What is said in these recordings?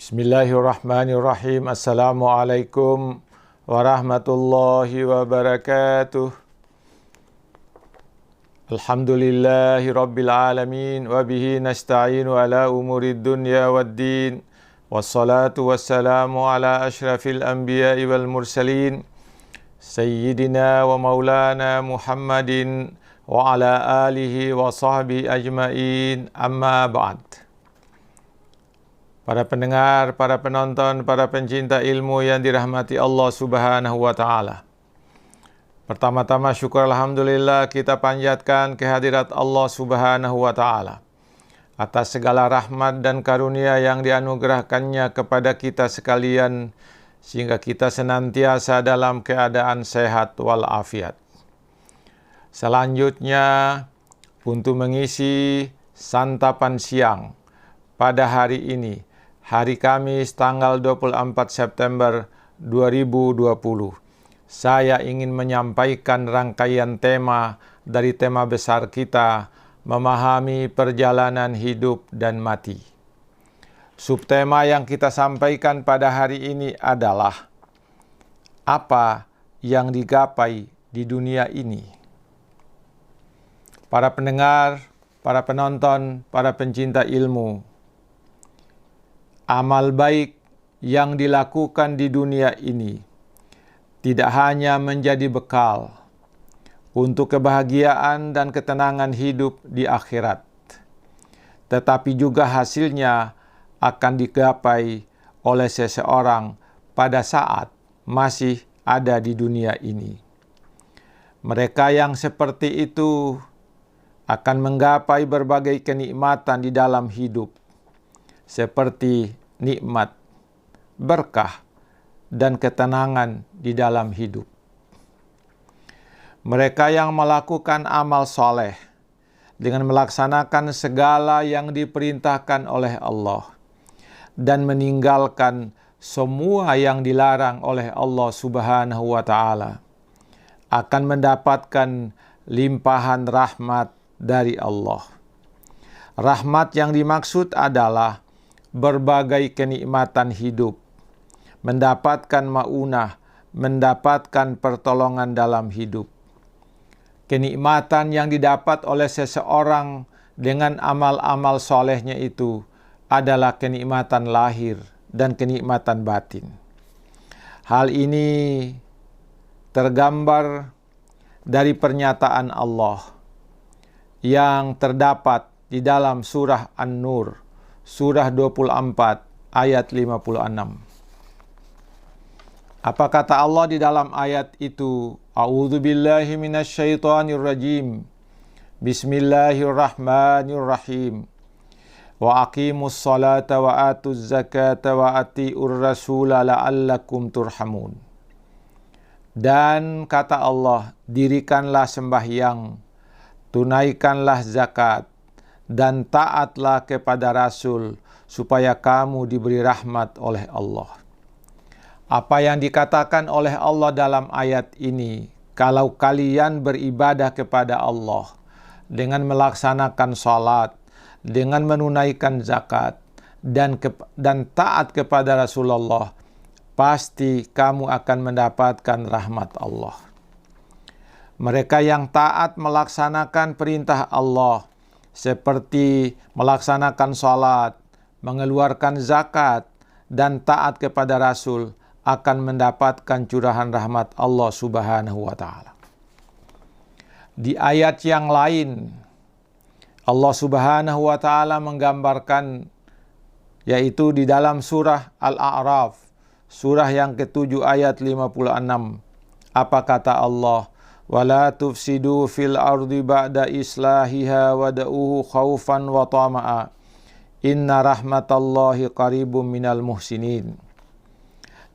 Bismillahirrahmanirrahim. Assalamualaikum warahmatullahi wabarakatuh. Alhamdulillahi rabbil alamin wa bihi nasta'inu ala umurid dunya waddin. Wassalatu wassalamu ala ashrafil anbiya'i wal mursalin sayyidina wa maulana Muhammadin wa ala alihi wa sahbihi ajmain. Amma ba'd. Para pendengar, para penonton, para pencinta ilmu yang dirahmati Allah Subhanahu wa Ta'ala. Pertama-tama syukur alhamdulillah kita panjatkan kehadirat Allah Subhanahu wa Ta'ala atas segala rahmat dan karunia yang dianugerahkannya kepada kita sekalian, sehingga kita senantiasa dalam keadaan sehat walafiat. Selanjutnya, untuk mengisi santapan siang pada hari ini, hari Kamis tanggal 24 September 2020. Saya ingin menyampaikan rangkaian tema dari tema besar kita, memahami perjalanan hidup dan mati. Subtema yang kita sampaikan pada hari ini adalah apa yang digapai di dunia ini. Para pendengar, para penonton, para pencinta ilmu, amal baik yang dilakukan di dunia ini tidak hanya menjadi bekal untuk kebahagiaan dan ketenangan hidup di akhirat, tetapi juga hasilnya akan digapai oleh seseorang pada saat masih ada di dunia ini. Mereka yang seperti itu akan menggapai berbagai kenikmatan di dalam hidup, seperti nikmat, berkah, dan ketenangan di dalam hidup. Mereka yang melakukan amal soleh dengan melaksanakan segala yang diperintahkan oleh Allah dan meninggalkan semua yang dilarang oleh Allah Subhanahu wa Ta'ala akan mendapatkan limpahan rahmat dari Allah. Rahmat yang dimaksud adalah berbagai kenikmatan hidup, mendapatkan maunah, mendapatkan pertolongan dalam hidup. Kenikmatan yang didapat oleh seseorang dengan amal-amal solehnya itu adalah kenikmatan lahir dan kenikmatan batin. Hal ini tergambar dari pernyataan Allah yang terdapat di dalam surah An-Nur, surah 24 ayat 56. Apa kata Allah di dalam ayat itu? A'udzubillahi minasyaitonirrajim. Bismillahirrahmanirrahim. Wa aqimus salata wa atuz zakata wa ati'ur rasula la'allakum turhamun. Dan kata Allah, dirikanlah sembahyang, tunaikanlah zakat, dan taatlah kepada Rasul, supaya kamu diberi rahmat oleh Allah. Apa yang dikatakan oleh Allah dalam ayat ini, kalau kalian beribadah kepada Allah dengan melaksanakan salat, dengan menunaikan zakat, dan taat kepada Rasulullah, pasti kamu akan mendapatkan rahmat Allah. Mereka yang taat melaksanakan perintah Allah, seperti melaksanakan salat, mengeluarkan zakat, dan taat kepada Rasul, akan mendapatkan curahan rahmat Allah Subhanahu wa Ta'ala. Di ayat yang lain, Allah Subhanahu wa Ta'ala menggambarkan, yaitu di dalam surah Al-A'raf, surah yang ke-7 ayat 56. Apa kata Allah? وَلَا تُفْسِدُوا فِي الْأَرْضِ بَعْدَ إِصْلَاحِهَا وَادْعُوهُ خَوْفًا وَطَمَعًا إِنَّ رَحْمَةَ اللَّهِ قَرِيبٌ مِنَ الْمُحْسِنِينَ.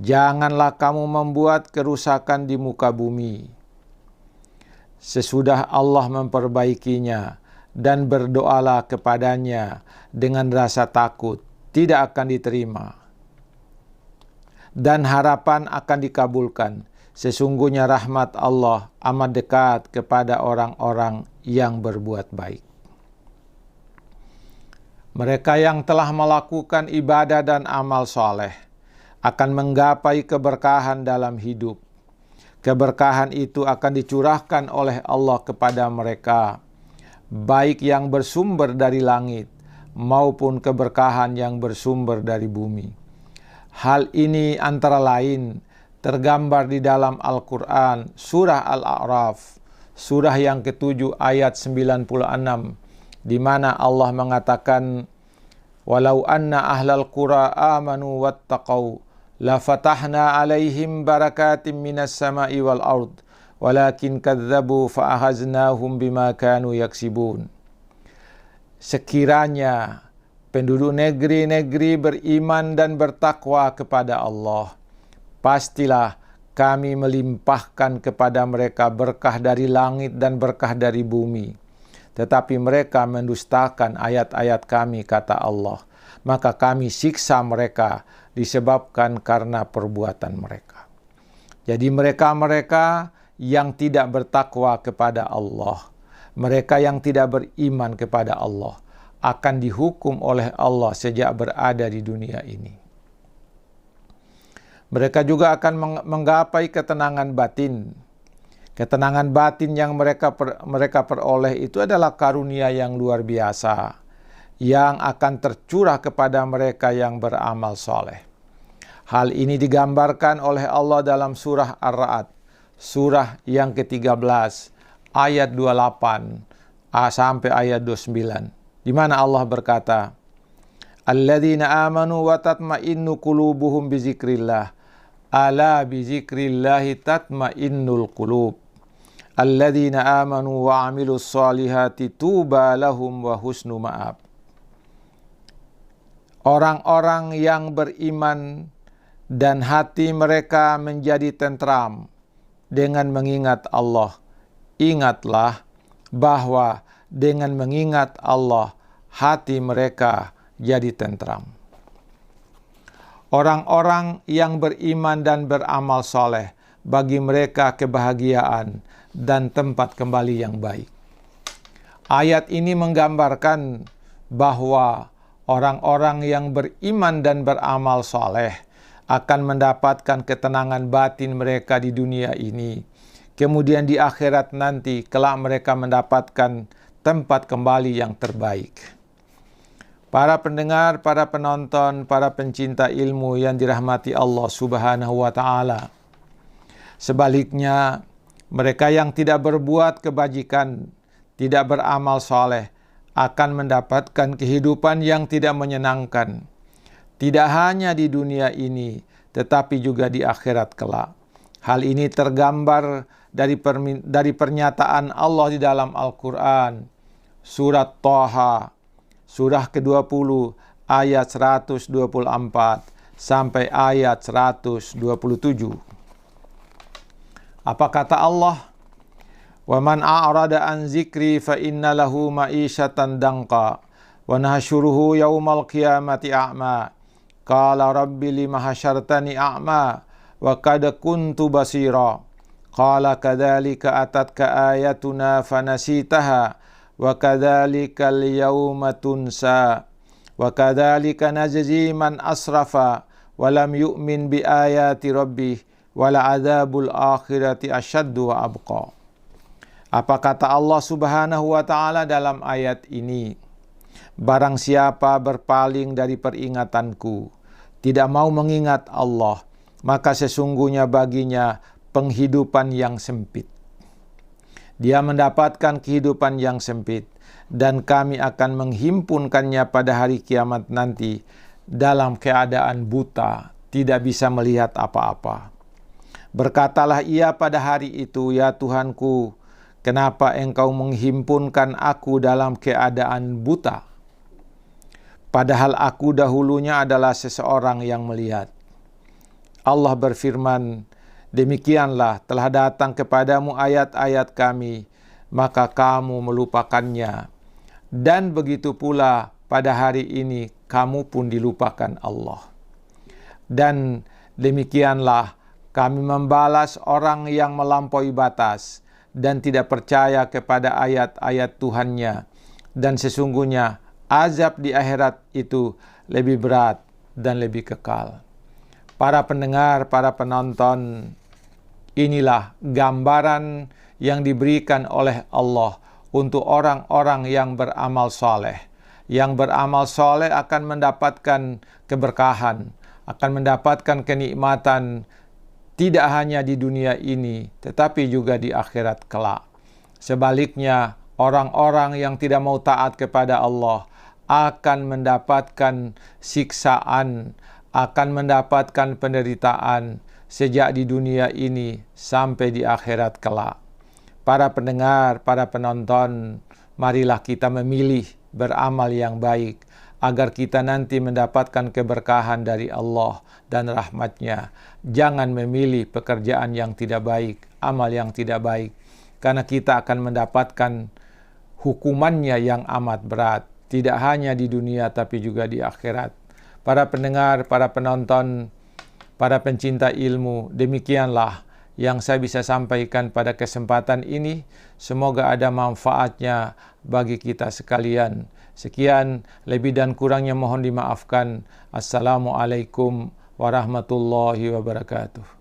Janganlah kamu membuat kerusakan di muka bumi sesudah Allah memperbaikinya, dan berdoalah kepadanya dengan rasa takut tidak akan diterima dan harapan akan dikabulkan. Sesungguhnya rahmat Allah amat dekat kepada orang-orang yang berbuat baik. Mereka yang telah melakukan ibadah dan amal soleh akan menggapai keberkahan dalam hidup. Keberkahan itu akan dicurahkan oleh Allah kepada mereka, baik yang bersumber dari langit maupun keberkahan yang bersumber dari bumi. Hal ini antara lain tergambar di dalam Al-Quran, surah Al-A'raf, surah yang ke-7 ayat 96, di mana Allah mengatakan, "Walau anna ahlal qura amanu wattaqau la fatahna alaihim barakatim minas sama'i wal ard walakin kadzabu fa akhaznahum bima kanu yaksibun." Sekiranya penduduk negeri-negeri beriman dan bertakwa kepada Allah, pastilah kami melimpahkan kepada mereka berkah dari langit dan berkah dari bumi. Tetapi mereka mendustakan ayat-ayat kami, kata Allah. Maka kami siksa mereka disebabkan karena perbuatan mereka. Jadi mereka-mereka yang tidak bertakwa kepada Allah, mereka yang tidak beriman kepada Allah, akan dihukum oleh Allah sejak berada di dunia ini. Mereka juga akan menggapai ketenangan batin. Ketenangan batin yang mereka peroleh itu adalah karunia yang luar biasa, yang akan tercurah kepada mereka yang beramal soleh. Hal ini digambarkan oleh Allah dalam surah Ar-Ra'd, surah yang ke-13, ayat 28 sampai ayat 29. Di mana Allah berkata, "Alladzina amanu wa tatma'innu qulubuhum bizikrillah. Ala bizikrillahi tatma'innul qulub. Alladzina amanu wa 'amilus solihati tuba lahum wa husnu ma'ab." Orang-orang yang beriman dan hati mereka menjadi tentram dengan mengingat Allah. Ingatlah bahwa dengan mengingat Allah, hati mereka jadi tentram. Orang-orang yang beriman dan beramal soleh, bagi mereka kebahagiaan dan tempat kembali yang baik. Ayat ini menggambarkan bahwa orang-orang yang beriman dan beramal soleh akan mendapatkan ketenangan batin mereka di dunia ini. Kemudian di akhirat nanti, kelak mereka mendapatkan tempat kembali yang terbaik. Para pendengar, para penonton, para pencinta ilmu yang dirahmati Allah Subhanahu wa Ta'ala. Sebaliknya, mereka yang tidak berbuat kebajikan, tidak beramal soleh, akan mendapatkan kehidupan yang tidak menyenangkan. Tidak hanya di dunia ini, tetapi juga di akhirat kelak. Hal ini tergambar dari pernyataan Allah di dalam Al-Quran, surat Thaha, surah ke-20, ayat 124 sampai ayat 127. Apa kata Allah? "Wa man a'rada an zikri fa inna lahu ma'isyatan danqa wa nahsyuruhu yaumal qiyamati a'ma. Qala rabbi lima hasyartani a'ma wa qad kuntu basira. Qala kadzalika atatka ayatuna fanasitaha wa kadzalikal yauma tunsa wa kadzalika najzi man asrafa wa lam yu'min bi ayati rabbih wal adzabul akhirati asyaddu wa abqa." Apa kata Allah Subhanahu wa Ta'ala dalam ayat ini? Barang siapa berpaling dari peringatanku, tidak mau mengingat Allah, maka sesungguhnya baginya penghidupan yang sempit. Dia mendapatkan kehidupan yang sempit, dan kami akan menghimpunkannya pada hari kiamat nanti dalam keadaan buta, tidak bisa melihat apa-apa. Berkatalah ia pada hari itu, "Ya Tuhanku, kenapa engkau menghimpunkan aku dalam keadaan buta? Padahal aku dahulunya adalah seseorang yang melihat." Allah berfirman, "Demikianlah telah datang kepadamu ayat-ayat kami, maka kamu melupakannya. Dan begitu pula pada hari ini kamu pun dilupakan Allah. Dan demikianlah kami membalas orang yang melampaui batas dan tidak percaya kepada ayat-ayat Tuhannya. Dan sesungguhnya azab di akhirat itu lebih berat dan lebih kekal. Para pendengar, para penonton, inilah gambaran yang diberikan oleh Allah untuk orang-orang yang beramal soleh. Yang beramal soleh akan mendapatkan keberkahan, akan mendapatkan kenikmatan tidak hanya di dunia ini, tetapi juga di akhirat kelak. Sebaliknya, orang-orang yang tidak mau taat kepada Allah akan mendapatkan siksaan, akan mendapatkan penderitaan sejak di dunia ini sampai di akhirat kelak. Para pendengar, para penonton, marilah kita memilih beramal yang baik, agar kita nanti mendapatkan keberkahan dari Allah dan rahmat-Nya. Jangan memilih pekerjaan yang tidak baik, amal yang tidak baik, karena kita akan mendapatkan hukumannya yang amat berat, tidak hanya di dunia tapi juga di akhirat. Para pendengar, para penonton, para pencinta ilmu, demikianlah yang saya bisa sampaikan pada kesempatan ini. Semoga ada manfaatnya bagi kita sekalian. Sekian, lebih dan kurangnya mohon dimaafkan. Assalamualaikum warahmatullahi wabarakatuh.